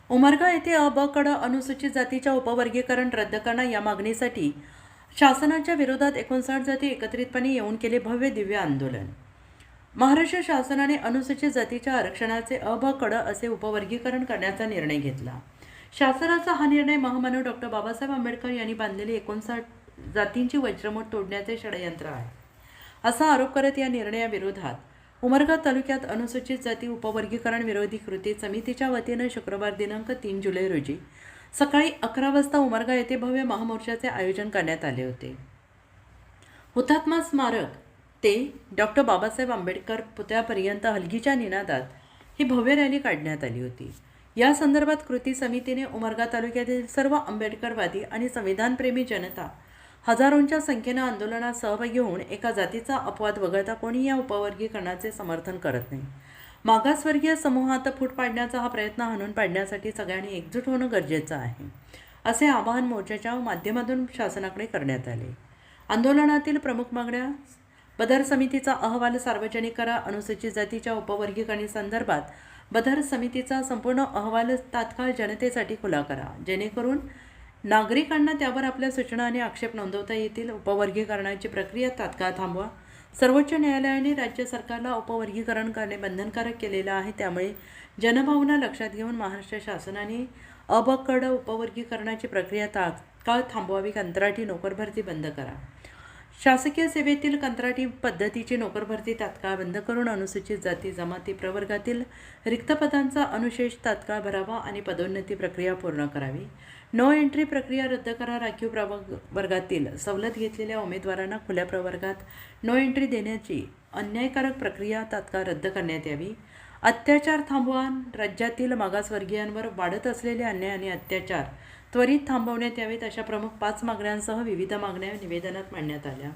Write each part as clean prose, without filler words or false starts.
उमरगा येथे अ ब कडं अनुसूचित जातीच्या उपवर्गीकरण रद्द करणं या मागणीसाठी शासनाच्या विरोधात 59 जाती एकत्रितपणे येऊन केले भव्य दिव्य आंदोलन। महाराष्ट्र शासनाने अनुसूचित जातीच्या आरक्षणाचे अ ब कडं असे उपवर्गीकरण करण्याचा निर्णय घेतला। शासनाचा हा निर्णय महामानव डॉक्टर बाबासाहेब आंबेडकर यांनी बांधलेली 59 जातींची वज्रमूठ तोडण्याचे षडयंत्र आहे, असा आरोप करत या निर्णयाविरोधात उमरगा तालुक्यात अनुसूचित जाती उपवर्गीकरण विरोधी कृती समितीच्या वतीने शुक्रवार दिनांक 3 जुलै रोजी सकाळी 11 वाजता उमरगा येथे भव्य महामोर्चाचे आयोजन करण्यात आले होते। हुतात्मा स्मारक ते डॉक्टर बाबासाहेब आंबेडकर पुतळ्यापर्यंत हलगीच्या निनादात ही भव्य रॅली काढण्यात आली होती। या संदर्भात कृती समितीने उमरगा तालुक्यातील सर्व आंबेडकरवादी आणि संविधानप्रेमी जनता हजारोंच्या संख्येने आंदोलनात सहभागी होऊन एका जातीचा अपवाद वगळता कोणी या उपवर्गीकरणाचे समर्थन करत नाही। मागासवर्गीय समूहात फूट पाडण्याचा हा प्रयत्न हाणून पाडण्यासाठी सगळ्यांनी एकजूट होणं गरजेचं आहे, असे आवाहन मोर्चाच्या माध्यमातून शासनाकडे करण्यात आले। आंदोलनातील प्रमुख मागण्या: बदर समितीचा अहवाल सार्वजनिक करा, अनुसूचित जातीच्या उपवर्गीकरणासंदर्भात बदर समितीचा संपूर्ण अहवाल तात्काळ जनतेसाठी खुला करा, जेणेकरून नागरिकांना त्यावर आपल्या सूचना आणि आक्षेप नोंदवता येतील। उपवर्गीकरणाची प्रक्रिया तात्काळ थांबवा। सर्वोच्च न्यायालयाने राज्य सरकारला उपवर्गीकरण करणे बंधनकारक केलेलं आहे, त्यामुळे जनभावना लक्षात घेऊन महाराष्ट्र शासनाने अ ब क उपवर्गीकरणाची प्रक्रिया तात्काळ थांबवावी। कंत्राटी नोकरभरती बंद करा। शासकीय सेवेतील कंत्राटी पद्धतीची नोकरभरती तात्काळ बंद करून अनुसूचित जाती जमाती प्रवर्गातील रिक्त पदांचा अनुशेष तात्काळ भरावा आणि पदोन्नती प्रक्रिया पूर्ण करावी। नो एंट्री प्रक्रिया रद्द करा। राखीव प्रवर्गातील सवलत घेतलेल्या उमेदवारांना खुल्या प्रवर्गात नो एंट्री देण्याची अन्यायकारक प्रक्रिया तात्काळ रद्द करण्यात यावी। अत्याचार थांबवा। राज्यातील मागासवर्गीयांवर वाढत असलेले अन्याय आणि अत्याचार त्वरित थांबवण्यात यावेत, अशा प्रमुख 5 मागण्यांसह विविध मागण्या निवेदनात मांडण्यात आल्या।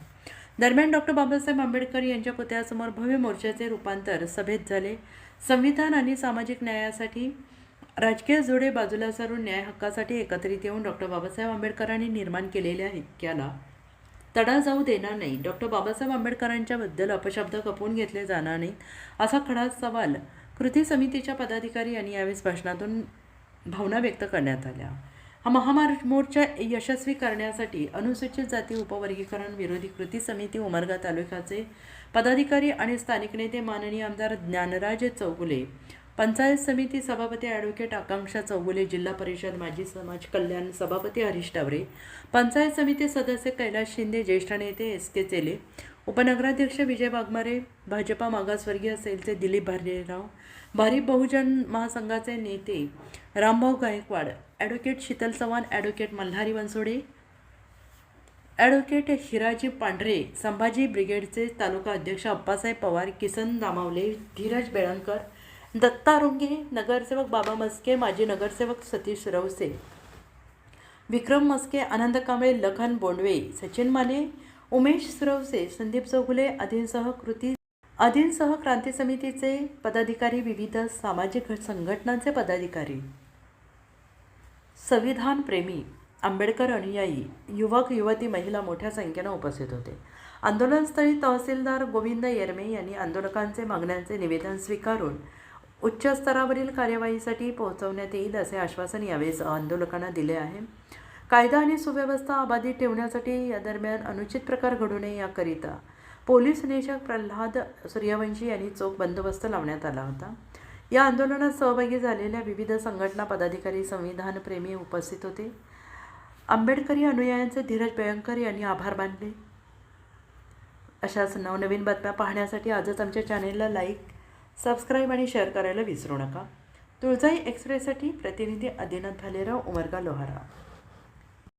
दरम्यान डॉक्टर बाबासाहेब आंबेडकर यांच्या पुतळ्यासमोर भव्य मोर्चाचे रूपांतर सभेत झाले। संविधान आणि सामाजिक न्यायासाठी राजकीय जोडे बाजूला सारून न्याय हक्कासाठी एकत्रित येऊन डॉक्टर बाबासाहेब आंबेडकरांनी निर्माण केलेल्या ऐक्याला तडा जाऊ देणार नाही। डॉक्टर बाबासाहेब आंबेडकरांच्या बद्दल अपशब्द खपवून घेतले जाणार नाहीत, असा खडा सवाल कृती समितीच्या पदाधिकारी यांनी यावेळी भाषणातून भावना व्यक्त करण्यात आल्या। हा महामोर्चा यशस्वी करण्यासाठी अनुसूचित जाती उपवर्गीकरण विरोधी कृती समिती उमरगा तालुक्याचे पदाधिकारी आणि स्थानिक नेते माननीय आमदार ज्ञानराज चौगुले, पंचायत समिती सभापती ॲडव्होकेट आकांक्षा चौगुले, जिल्हा परिषद माजी समाज कल्याण सभापती हरीश टावरे, पंचायत समिती सदस्य कैलास शिंदे, ज्येष्ठ नेते SK चेले, उपनगराध्यक्ष विजय वाघमारे, भाजपा मागासवर्गीय सेलचे दिलीप भालेराव, भारिप बहुजन महासंघाचे नेते Rambhau Gaikwad, advocate Sheetal Chavan, advocate Malhari Bansode, advocate Hiraji पांढरे, संभाजी ब्रिगेडचे तालुका अध्यक्ष अप्पासाहेब पवार, किसन दामावले, धीरज बेळंकर, दत्ता रुंगे, नगरसेवक बाबा मस्के, माजी नगरसेवक सतीश रवसे, विक्रम मस्के, आनंद कांबळे, लखन बोंडवे, सचिन माने, उमेश सुरवसे, संदीप चौगुले आदींसह क्रांती समितीचे पदाधिकारी, विविध सामाजिक संघटनांचे पदाधिकारी, संविधानप्रेमी, आंबेडकर अनुयायी, युवक युवती, महिला मोठ्या संख्येने उपस्थित होते। आंदोलनस्थळी तहसीलदार गोविंद येरमे यांनी आंदोलकांचे मागण्यांचे निवेदन स्वीकारून उच्च स्तरावरील कार्यवाहीसाठी पोहोचवण्यात येईल, असे आश्वासन यावेळी आंदोलकांना दिले आहे। कायदा आणि सुव्यवस्था अबाधित ठेवण्यासाठी या दरम्यान अनुचित प्रकार घडू नये याकरिता पोलीस निरीक्षक प्रल्हाद सूर्यवंशी यांनी चोख बंदोबस्त लावण्यात आला होता। या आंदोलनात सहभागी झालेल्या विविध संघटना पदाधिकारी, संविधानप्रेमी उपस्थित होते। आंबेडकरी अनुयायांचे धीरज बेळंकर यांनी आभार मानले। अशाच नवनवीन बातम्या पाहण्यासाठी आजच आमच्या चॅनेलला लाईक, सबस्क्राईब आणि शेअर करायला विसरू नका। तुळजाई एक्सप्रेससाठी प्रतिनिधी आदिनाथ भालेराव, उमरगा लोहारा।